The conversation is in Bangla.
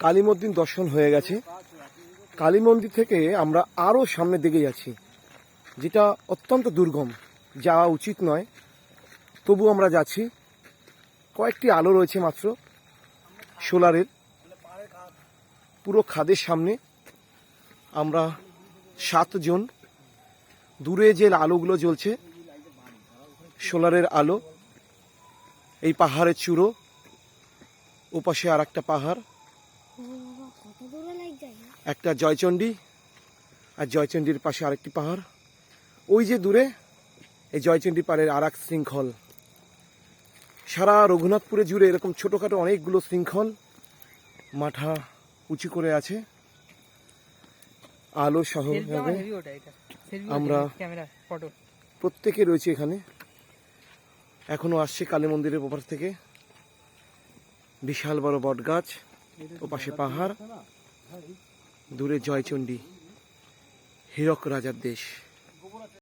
কালী মন্দির দর্শন হয়ে গেছে। কালী মন্দির থেকে আমরা আরও সামনের দিকে যাচ্ছি, যেটা অত্যন্ত দুর্গম, যাওয়া উচিত নয়, তবু আমরা যাচ্ছি। কয়েকটি আলো রয়েছে মাত্র সোলারের, পুরো খাদের সামনে আমরা 7 জন। দূরে যে আলোগুলো জ্বলছে সোলারের আলো, এই পাহাড়ের চূড়ো, ওপাশে আর একটা পাহাড়, একটা জয়চণ্ডী, আর জয়চণ্ডীর পাশে আরেকটি পাহাড়। ওই যে দূরে এই জয়চণ্ডী পাহাড়ের আর এক শৃঙ্খল। সারা রঘুনাথপুরে জুড়ে এরকম ছোটোখাটো অনেকগুলো শৃঙ্খল মাথা উঁচু করে আছে, আলো সহ। আমরা প্রত্যেকে রয়েছে এখানে, এখনো আসছে কালী মন্দিরের ওপার থেকে। বিশাল বড় বট গাছ, ওপাশে পাহাড়, দূরে জয়চণ্ডী, হীরক রাজার দেশ।